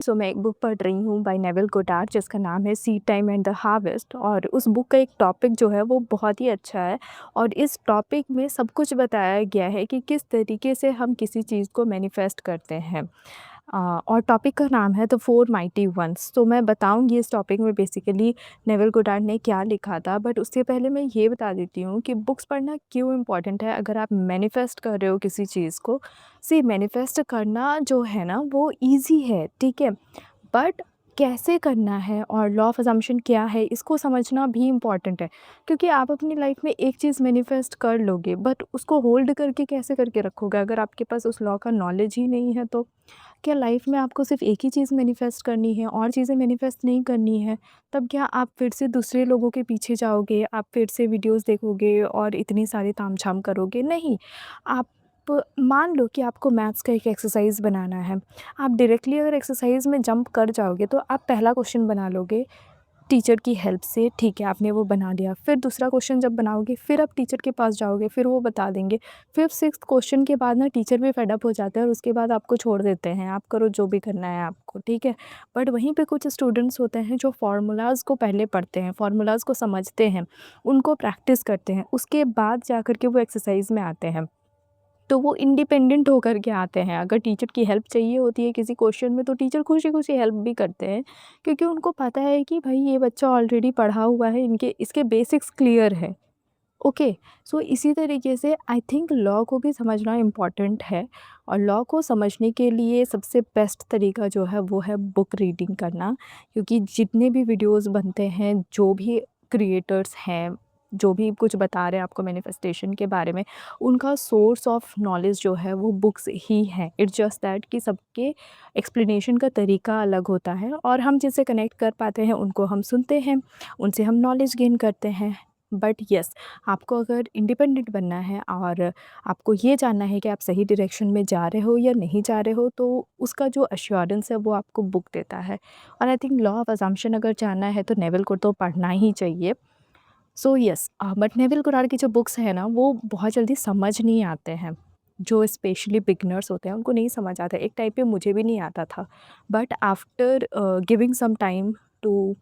सो मैं एक बुक पढ़ रही हूँ बाय नेविल गोडार्ड जिसका नाम है seed time and the harvest. और उस बुक का एक टॉपिक जो है वो बहुत ही अच्छा है। और इस टॉपिक में सब कुछ बताया गया है कि किस तरीके से हम किसी चीज़ को मैनिफेस्ट करते हैं। और टॉपिक का नाम है द फोर माइटी वंस। तो मैं बताऊंगी इस टॉपिक में बेसिकली नेविल गोडार्ड ने क्या लिखा था, बट उससे पहले मैं ये बता देती हूँ कि बुक्स पढ़ना क्यों इम्पॉर्टेंट है अगर आप मैनिफेस्ट कर रहे हो किसी चीज़ को। सी मैनिफेस्ट करना जो है ना वो ईजी है, ठीक है, बट कैसे करना है और लॉ ऑफ अजम्पशन क्या है इसको समझना भी इम्पॉर्टेंट है। क्योंकि आप अपनी लाइफ में एक चीज़ मैनिफेस्ट कर लोगे बट उसको होल्ड करके कैसे करके रखोगे अगर आपके पास उस लॉ का नॉलेज ही नहीं है। तो क्या लाइफ में आपको सिर्फ एक ही चीज़ मैनिफेस्ट करनी है और चीज़ें मैनिफेस्ट नहीं करनी है? तब क्या आप फिर से दूसरे लोगों के पीछे जाओगे, आप फिर से वीडियोस देखोगे और इतनी सारी तामझाम करोगे? नहीं। आप मान लो कि आपको मैथ्स का एक एक्सरसाइज बनाना है। आप डायरेक्टली अगर एक्सरसाइज में जंप कर जाओगे तो आप पहला क्वेश्चन बना लोगे टीचर की हेल्प से, ठीक है, आपने वो बना लिया। फिर दूसरा क्वेश्चन जब बनाओगे फिर आप टीचर के पास जाओगे, फिर वो बता देंगे। फिर सिक्स्थ क्वेश्चन के बाद ना टीचर भी फेड अप हो जाते हैं और उसके बाद आपको छोड़ देते हैं, आप करो जो भी करना है आपको, ठीक है। बट वहीं पे कुछ स्टूडेंट्स होते हैं जो फार्मूलाज़ को पहले पढ़ते हैं, फार्मूलाज़ को समझते हैं, उनको प्रैक्टिस करते हैं, उसके बाद जा कर के वो एक्सरसाइज में आते हैं। तो वो इंडिपेंडेंट होकर के आते हैं। अगर टीचर की हेल्प चाहिए होती है किसी क्वेश्चन में तो टीचर खुशी-खुशी हेल्प भी करते हैं, क्योंकि उनको पता है कि भाई ये बच्चा ऑलरेडी पढ़ा हुआ है, इनके इसके बेसिक्स क्लियर है। ओके, सो इसी तरीके से आई थिंक लॉ को भी समझना इम्पॉर्टेंट है। और लॉ को समझने के लिए सबसे बेस्ट तरीका जो है वो है बुक रीडिंग करना। क्योंकि जितने भी वीडियोस बनते हैं, जो भी क्रिएटर्स हैं, जो भी कुछ बता रहे हैं आपको मैनिफेस्टेशन के बारे में, उनका सोर्स ऑफ नॉलेज जो है वो बुक्स ही है। इट्स जस्ट दैट कि सबके एक्सप्लेनेशन का तरीका अलग होता है और हम जिनसे कनेक्ट कर पाते हैं उनको हम सुनते हैं, उनसे हम नॉलेज गेन करते हैं। बट यस, आपको अगर इंडिपेंडेंट बनना है और आपको ये जानना है कि आप सही डायरेक्शन में जा रहे हो या नहीं जा रहे हो, तो उसका जो एश्योरेंस है वो आपको बुक देता है। और I think law of assumption अगर जानना है तो नेविल को तो पढ़ना ही चाहिए। So yes, but Neville Goddard की जो बुक्स हैं ना वो बहुत जल्दी समझ नहीं आते हैं। जो स्पेशली बिगनर्स होते हैं उनको नहीं समझ आता। एक टाइम पे मुझे भी नहीं आता था, but after giving some time to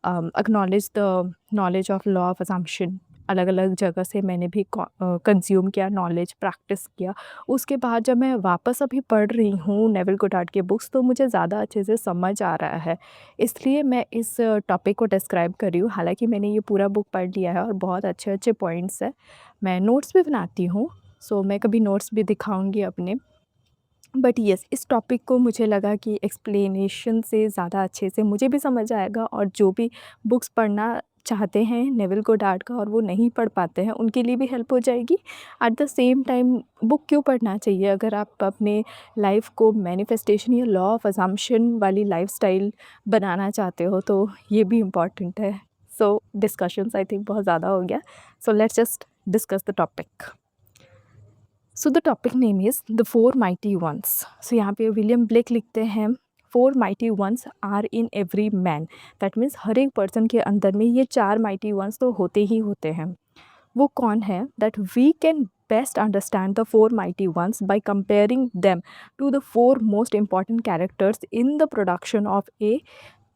acknowledge the knowledge of law of assumption, अलग अलग जगह से मैंने भी कंज्यूम किया, नॉलेज प्रैक्टिस किया। उसके बाद जब मैं वापस अभी पढ़ रही हूँ नेविल गोडार्ड के बुक्स तो मुझे ज़्यादा अच्छे से समझ आ रहा है। इसलिए मैं इस टॉपिक को डिस्क्राइब कर रही हूँ। हालांकि मैंने ये पूरा बुक पढ़ लिया है और बहुत अच्छे अच्छे पॉइंट्स हैं। मैं नोट्स भी बनाती हूँ, सो मैं कभी नोट्स भी दिखाऊंगी अपने। बट येस, इस टॉपिक को मुझे लगा कि एक्सप्लेनेशन से ज़्यादा अच्छे से मुझे भी समझ आएगा और जो भी बुक्स पढ़ना चाहते हैं नेविल गोडार्ड का और वो नहीं पढ़ पाते हैं उनके लिए भी हेल्प हो जाएगी। At the same time book क्यों पढ़ना चाहिए अगर आप अपने लाइफ को मैनिफेस्टेशन या लॉ ऑफ अजम्पशन वाली लाइफस्टाइल बनाना चाहते हो, तो ये भी इम्पॉर्टेंट है। सो डिस्कशंस आई थिंक बहुत ज़्यादा हो गया, so let's just discuss the topic. So the topic name is the four mighty ones. So यहाँ पे विलियम ब्लेक लिखते हैं, four mighty ones are in every man. That means हर एक पर्सन के अंदर में ये चार माइटी वंस तो होते ही होते हैं। वो कौन है? That we can best understand the four mighty ones by comparing them to the four most important characters in the production of a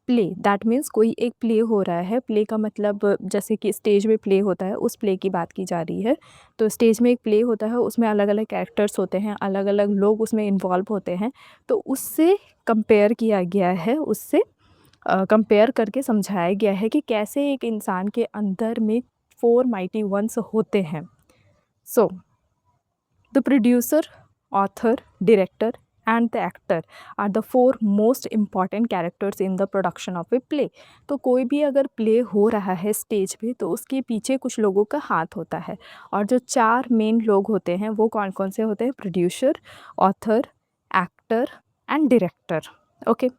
play. That means कोई एक प्ले हो रहा है। प्ले का मतलब जैसे कि स्टेज में प्ले होता है, उस प्ले की बात की जा रही है। तो स्टेज में एक प्ले होता है, उसमें अलग अलग कैरेक्टर्स होते हैं, अलग अलग लोग उसमें इन्वॉल्व होते हैं। तो उससे कंपेयर किया गया है, उससे कंपेयर करके समझाया गया है कि कैसे एक इंसान के अंदर में फोर माइटी वंस होते हैं। So the producer, author, director, and the actor are the four most important characters in the production of a play। तो कोई भी अगर प्ले हो रहा है स्टेज पे तो उसके पीछे कुछ लोगों का हाथ होता है। और जो चार मेन लोग होते हैं वो कौन कौन से होते हैं? Producer, author, actor and director. Okay,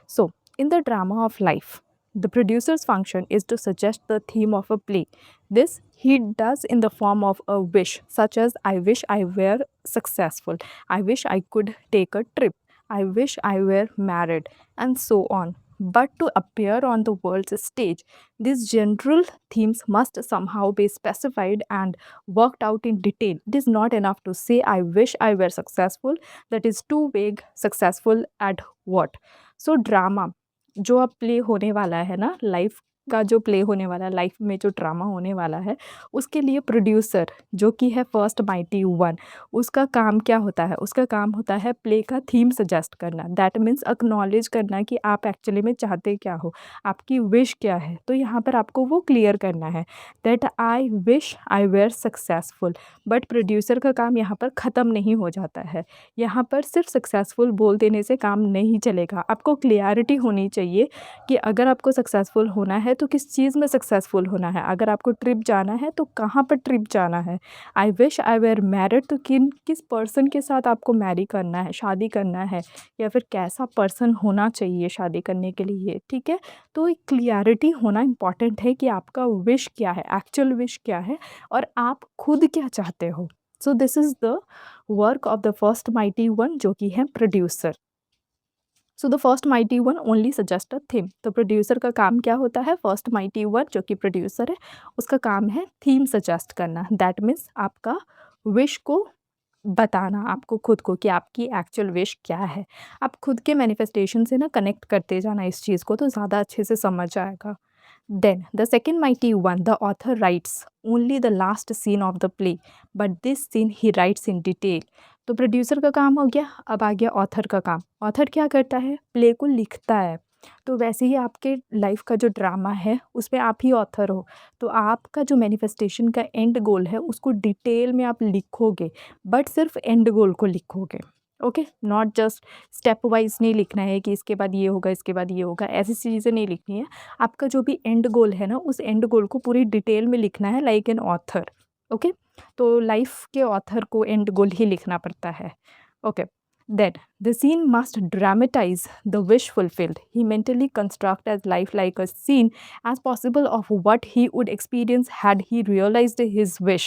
so in the drama of life, the producer's function is to suggest the theme of a play. This he does in the form of a wish, such as I wish I were successful, I wish I could take a trip, I wish I were married, and so on. But to appear on the world's stage, these general themes must somehow be specified and worked out in detail. It is not enough to say I wish I were successful. That is too vague. Successful at what? So drama जो अब play होने वाला है ना, life का जो play होने वाला है, लाइफ में जो ड्रामा होने वाला है, उसके लिए प्रोड्यूसर जो कि है फर्स्ट माइटी वन, उसका काम क्या होता है? उसका काम होता है प्ले का थीम सजेस्ट करना। दैट मीन्स एक्नॉलेज करना कि आप एक्चुअली में चाहते क्या हो, आपकी विश क्या है। तो यहाँ पर आपको वो क्लियर करना है that I wish I were successful. But producer का काम यहाँ पर ख़त्म नहीं हो जाता है। यहाँ पर सिर्फ सक्सेसफुल बोल देने से काम नहीं चलेगा। आपको क्लियरिटी होनी चाहिए कि अगर आपको सक्सेसफुल होना है तो किस चीज़ में सक्सेसफुल होना है। अगर आपको ट्रिप जाना है तो कहाँ पर ट्रिप जाना है। I wish I were married, तो किस पर्सन के साथ आपको मैरी करना है, शादी करना है, या फिर कैसा पर्सन होना चाहिए शादी करने के लिए, ठीक है। तो एक क्लियरिटी होना इम्पॉर्टेंट है कि आपका विश क्या है, एक्चुअल विश क्या है, और आप खुद क्या चाहते हो। सो this is the work of the first mighty one जो कि है producer. So the first mighty one only suggest a theme. तो प्रोड्यूसर का काम क्या होता है? फर्स्ट माइटी वन जो कि प्रोड्यूसर है, उसका काम है थीम सजेस्ट करना। दैट मीन्स आपका विश को बताना, आपको खुद को कि आपकी एक्चुअल विश क्या है। आप खुद के मैनिफेस्टेशन से ना कनेक्ट करते जाना इस चीज़ को, तो ज़्यादा अच्छे से समझ आएगा। Then, the second mighty one, the author writes only the last scene of the play, but this scene he writes in detail. तो प्रोड्यूसर का काम हो गया, अब आ गया ऑथर का काम। ऑथर क्या करता है? प्ले को लिखता है। तो वैसे ही आपके लाइफ का जो ड्रामा है, उसमें आप ही ऑथर हो। तो आपका जो मैनिफेस्टेशन का एंड गोल है, उसको डिटेल में आप लिखोगे, बट सिर्फ एंड गोल को लिखोगे। Okay, not just step wise नहीं लिखना है कि इसके बाद ये होगा, इसके बाद ये होगा, ऐसी चीज़ें नहीं लिखनी है। आपका जो भी एंड गोल है ना, उस एंड गोल को पूरी डिटेल में लिखना है, लाइक एन ऑथर। ओके, तो लाइफ के ऑथर को एंड गोल ही लिखना पड़ता है। Okay, then the scene must dramatize the wish fulfilled. He mentally construct as life like a scene as possible of what he would experience had he realized his wish.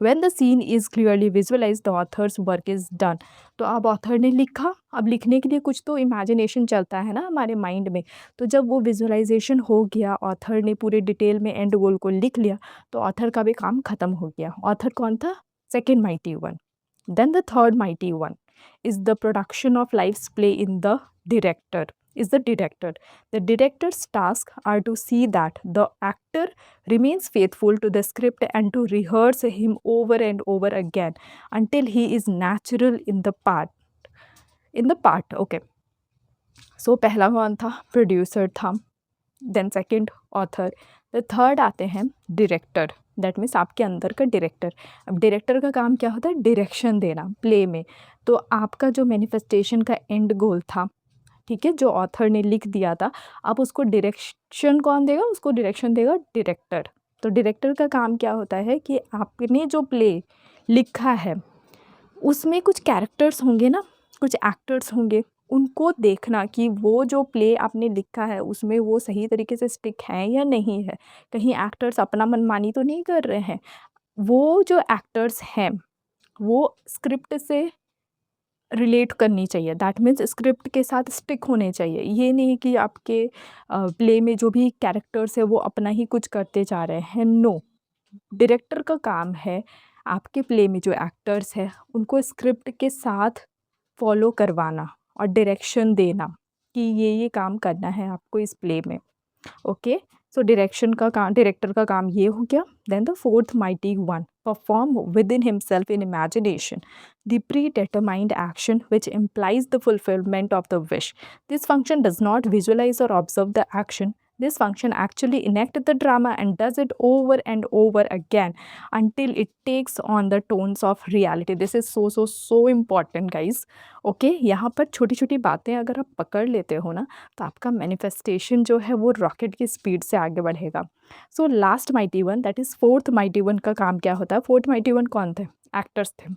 When the scene is clearly visualized, the author's work is done. तो अब author ने लिखा, अब लिखने के लिए कुछ तो इमेजिनेशन चलता है ना हमारे माइंड में। तो जब वो विजुअलाइजेशन हो गया, ऑथर ने पूरे डिटेल में एंड गोल को लिख लिया, तो ऑथर का भी काम ख़त्म हो गया। ऑथर कौन था? Second mighty one. Then the third mighty one is the production of life's play in the director is the director. The director's tasks are to see that the actor remains faithful to the script and to rehearse him over and over again until he is natural in the part. Okay, so पहला कौन था? Producer था। Then second author. The third आते हैं director. That means आपके अंदर का director. अब डायरेक्टर का काम क्या होता है? डायरेक्शन देना प्ले में। तो आपका जो मैनिफेस्टेशन का एंड गोल था, ठीक है, जो ऑथर ने लिख दिया था, अब उसको डायरेक्शन कौन देगा? उसको डायरेक्शन देगा डायरेक्टर। तो डायरेक्टर का काम क्या होता है कि आपने जो प्ले लिखा है, उसमें कुछ कैरेक्टर्स होंगे ना, कुछ एक्टर्स होंगे, उनको देखना कि वो जो प्ले आपने लिखा है उसमें वो सही तरीके से स्टिक हैं या नहीं है। कहीं एक्टर्स अपना मनमानी तो नहीं कर रहे हैं। वो जो एक्टर्स हैं, वो स्क्रिप्ट से रिलेट करनी चाहिए। दैट मीन्स स्क्रिप्ट के साथ स्टिक होने चाहिए। ये नहीं कि आपके प्ले में जो भी कैरेक्टर्स है वो अपना ही कुछ करते जा रहे हैं। नो, डायरेक्टर का काम है आपके प्ले में जो एक्टर्स हैं उनको स्क्रिप्ट के साथ फॉलो करवाना और डायरेक्शन देना कि ये काम करना है आपको इस प्ले में। ओके, सो डायरेक्टर का काम ये हो गया। Then the fourth mighty one perform within himself in imagination the predetermined action which implies the fulfillment of the wish. This function does not visualize or observe the action. This function actually enacts the drama and does it over and over again until it takes on the tones of reality. This is so important guys. Okay, यहाँ पर छोटी छोटी बातें अगर आप पकड़ लेते हो ना, तो आपका मैनिफेस्टेशन जो है वो रॉकेट की स्पीड से आगे बढ़ेगा। So last mighty one, that is fourth mighty one का काम क्या होता है? फोर्थ माइटी वन कौन थे? एक्टर्स थे।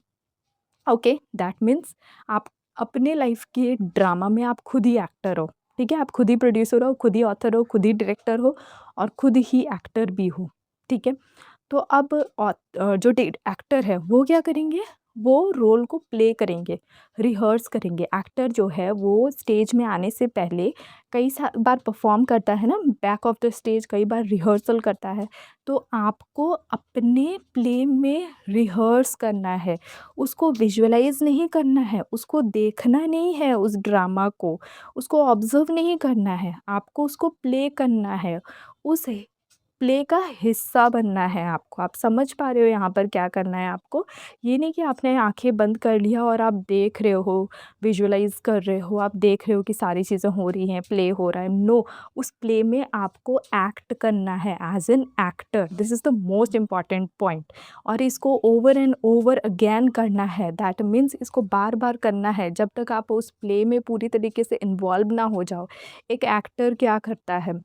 ओके, दैट मीन्स आप अपने लाइफ के ड्रामा में आप खुद ही एक्टर हो, ठीक है। आप खुद ही प्रोड्यूसर हो, खुद ही ऑथर हो, खुद ही डायरेक्टर हो, और खुद ही एक्टर भी हो, ठीक है। तो अब जो एक्टर है वो क्या करेंगे? वो रोल को प्ले करेंगे, रिहर्स करेंगे। एक्टर जो है वो स्टेज में आने से पहले कई सा बार परफ़ॉर्म करता है ना, बैक ऑफ द स्टेज कई बार रिहर्सल करता है। तो आपको अपने प्ले में रिहर्स करना है, उसको विजुअलाइज़ नहीं करना है, उसको देखना नहीं है उस ड्रामा को, उसको ऑब्ज़र्व नहीं करना है, आपको उसको प्ले करना है। उस प्ले का हिस्सा बनना है आपको। आप समझ पा रहे हो यहाँ पर क्या करना है आपको? ये नहीं कि आपने आँखें बंद कर लिया और आप देख रहे हो, विजुअलाइज़ कर रहे हो, आप देख रहे हो कि सारी चीज़ें हो रही हैं, प्ले हो रहा है। नो, उस प्ले में आपको एक्ट करना है as an actor. This is the most important point. और इसको ओवर एंड ओवर अगेन करना है। दैट मीन्स इसको बार-बार करना है जब तक आप उस प्ले में पूरी तरीके से इन्वॉल्व ना हो जाओ। एक एक्टर क्या करता है,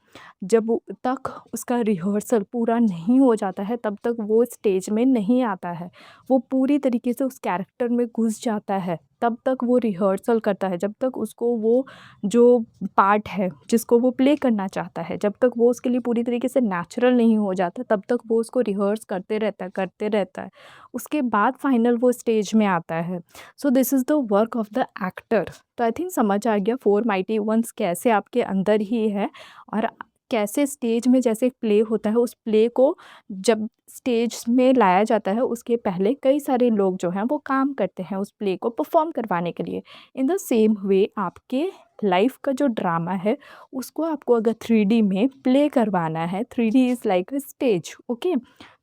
जब तक उसका रिहर्सल पूरा नहीं हो जाता है तब तक वो स्टेज में नहीं आता है। वो पूरी तरीके से उस कैरेक्टर में घुस जाता है, तब तक वो रिहर्सल करता है, जब तक उसको वो जो पार्ट है जिसको वो प्ले करना चाहता है, जब तक वो उसके लिए पूरी तरीके से नेचुरल नहीं हो जाता तब तक वो उसको रिहर्स करते रहता है। उसके बाद फाइनल वो स्टेज में आता है। सो this is the work of the actor. तो आई थिंक समझ आ गया फोर माइटी वंस कैसे आपके अंदर ही है, और कैसे स्टेज में जैसे प्ले होता है, उस प्ले को जब स्टेज में लाया जाता है उसके पहले कई सारे लोग जो हैं वो काम करते हैं उस प्ले को परफॉर्म करवाने के लिए। इन द सेम वे आपके लाइफ का जो ड्रामा है उसको आपको अगर 3D में प्ले करवाना है, 3D is like a stage, okay.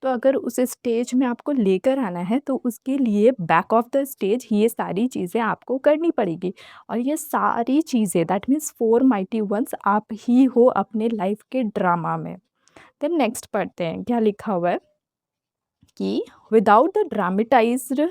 तो अगर उस स्टेज में आपको लेकर आना है तो उसके लिए बैक ऑफ द स्टेज ये सारी चीज़ें आपको करनी पड़ेगी। और ये सारी चीज़ें that means four mighty ones आप ही हो अपने लाइफ के ड्रामा में। देन नेक्स्ट पढ़ते हैं क्या लिखा हुआ है कि without the dramatised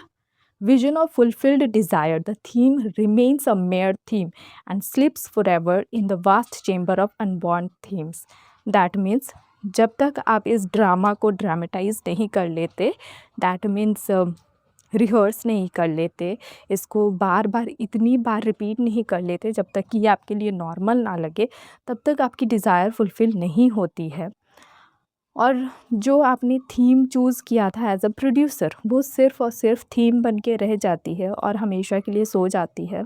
vision of fulfilled desire, the theme remains a mere theme and slips forever in the vast chamber of unborn themes. That means जब तक आप इस ड्रामा को ड्रामेटाइज नहीं कर लेते, दैट मीन्स रिहर्स नहीं कर लेते, इसको बार बार इतनी बार रिपीट नहीं कर लेते जब तक कि ये आपके लिए नॉर्मल ना लगे, तब तक आपकी डिज़ायर फुलफ़िल नहीं होती है। और जो आपने थीम चूज़ किया था एज़ अ प्रोड्यूसर, वो सिर्फ़ और सिर्फ़ थीम बन के रह जाती है और हमेशा के लिए सो जाती है।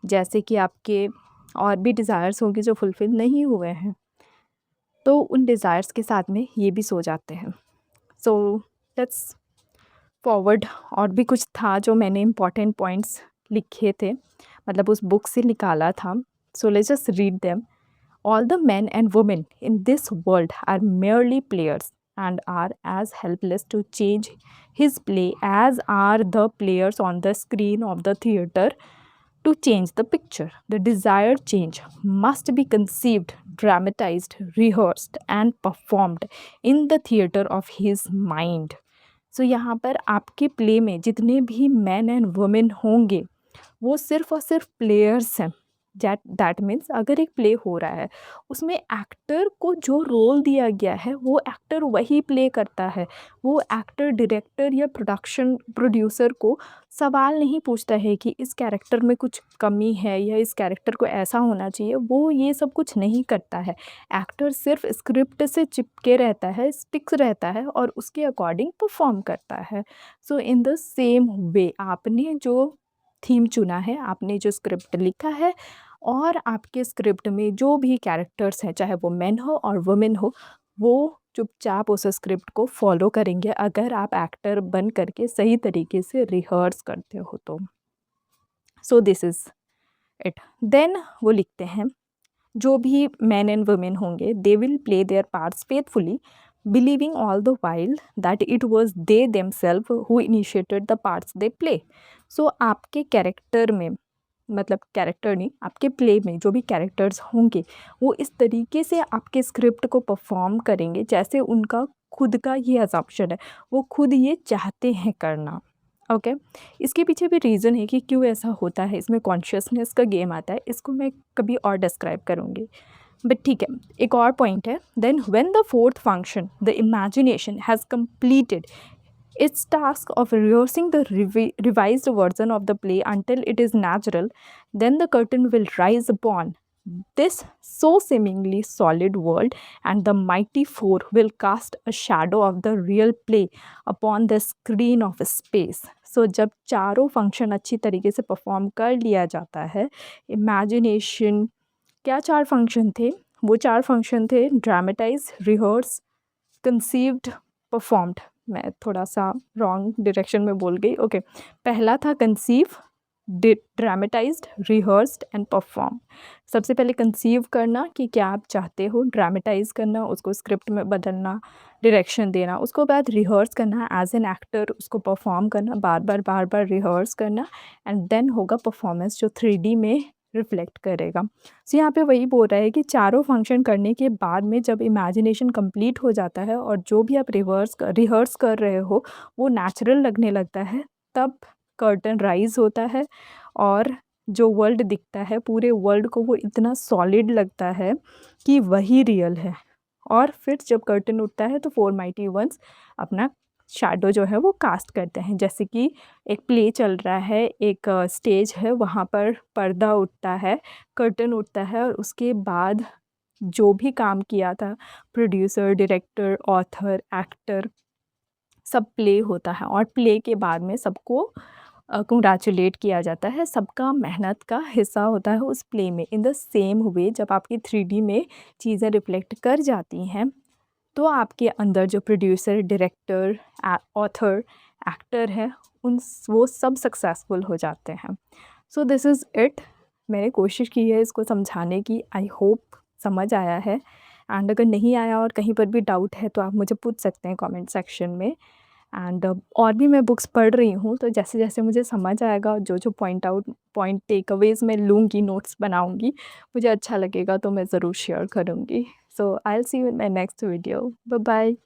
जैसे कि आपके और भी डिज़ायर्स होंगे जो फुलफ़िल नहीं हुए हैं, तो उन डिज़ायर्स के साथ में ये भी सो जाते हैं। So let's forward. और भी कुछ था जो मैंने इम्पोर्टेंट पॉइंट्स लिखे थे, मतलब उस बुक से निकाला था। सो let's just read them. All the men and women in this world are merely players and are as helpless to change his play as are the players on the screen of the theater to change the picture. The desired change must be conceived, dramatized, rehearsed, and performed in the theater of his mind. सो यहाँ पर आपके play में जितने भी man and women होंगे वो सिर्फ़ और सिर्फ प्लेयर्स हैं। दैट मीन्स अगर एक प्ले हो रहा है उसमें एक्टर को जो रोल दिया गया है वो एक्टर वही प्ले करता है। वो एक्टर डायरेक्टर या प्रोडक्शन प्रोड्यूसर को सवाल नहीं पूछता है कि इस कैरेक्टर में कुछ कमी है या इस कैरेक्टर को ऐसा होना चाहिए, वो ये सब कुछ नहीं करता है। एक्टर सिर्फ स्क्रिप्ट से चिपके रहता है, स्टिक्स रहता है और उसके अकॉर्डिंग परफॉर्म करता है। सो इन द सेम वे आपने जो थीम चुना है, आपने जो स्क्रिप्ट लिखा है और आपके स्क्रिप्ट में जो भी कैरेक्टर्स हैं, चाहे वो मेन हो और वुमेन हो, वो चुपचाप उस स्क्रिप्ट को फॉलो करेंगे अगर आप एक्टर बन करके सही तरीके से रिहर्स करते हो तो। So this is it. Then वो लिखते हैं जो भी मैन एंड वुमेन होंगे they will play their parts faithfully, believing all the while that it was they themself who initiated the parts they play. So आपके कैरेक्टर में, मतलब character नहीं, आपके प्ले में जो भी कैरेक्टर्स होंगे वो इस तरीके से आपके स्क्रिप्ट को परफॉर्म करेंगे जैसे उनका खुद का ये अजम्पशन है, वो खुद ये चाहते हैं करना। ओके। इसके पीछे भी रीज़न है कि क्यों ऐसा होता है, इसमें कॉन्शियसनेस का गेम आता है, इसको मैं कभी और डिस्क्राइब करूँगी। बट ठीक है, एक और पॉइंट है। Then when the fourth function the imagination has completed its task of rehearsing the revised version of the play until it is natural, then the curtain will rise upon this so seemingly solid world, and the mighty four will cast a shadow of the real play upon the screen of space. सो जब चारों function अच्छी तरीके से perform कर लिया जाता है, imagination, क्या 4 फंक्शन थे? वो 4 फंक्शन थे ड्रामेटाइज़, रिहर्स, कंसीव्ड, परफॉर्म्ड। मैं थोड़ा-सा रॉन्ग डायरेक्शन में बोल गई, ओके। पहला था conceive, dramatised, rehearsed and perform. सबसे पहले कंसीव करना कि क्या आप चाहते हो, ड्रामेटाइज करना, उसको स्क्रिप्ट में बदलना, डायरेक्शन देना, उसको बाद रिहर्स करना एज एन एक्टर, उसको परफॉर्म करना, बार बार रिहर्स करना, एंड देन होगा परफॉर्मेंस जो 3D में रिफ्लेक्ट करेगा। सो यहाँ पे वही बोल रहा है कि चारों फंक्शन करने के बाद में जब इमेजिनेशन कंप्लीट हो जाता है और जो भी आप रिहर्स कर रहे हो वो नेचुरल लगने लगता है, तब कर्टन राइज़ होता है और जो वर्ल्ड दिखता है, पूरे वर्ल्ड को वो इतना सॉलिड लगता है कि वही रियल है। और फिर जब कर्टन उठता है तो 4 माइटी वन्स अपना शैडो जो है वो कास्ट करते हैं। जैसे कि एक प्ले चल रहा है, एक स्टेज है, वहाँ पर पर्दा उठता है, कर्टन उठता है और उसके बाद जो भी काम किया था प्रोड्यूसर, डायरेक्टर, ऑथर, एक्टर, सब प्ले होता है और प्ले के बाद में सबको कंग्रेचुलेट किया जाता है। सबका मेहनत का हिस्सा होता है उस प्ले में। इन द सेम वे जब आपकी 3D में चीज़ें रिफ्लेक्ट कर जाती हैं, तो आपके अंदर जो प्रोड्यूसर, डायरेक्टर, ऑथर, एक्टर है, वो सब सक्सेसफुल हो जाते हैं। सो दिस इज़ इट। मैंने कोशिश की है इसको समझाने की, आई होप समझ आया है। एंड अगर नहीं आया और कहीं पर भी डाउट है तो आप मुझे पूछ सकते हैं कमेंट सेक्शन में। एंड और भी मैं बुक्स पढ़ रही हूँ, तो जैसे जैसे मुझे समझ आएगा, जो पॉइंट टेकअवेज़ मैं लूँगी, नोट्स बनाऊँगी, मुझे अच्छा लगेगा तो मैं ज़रूर शेयर करूँगी। So I will see you in my next video. Bye bye.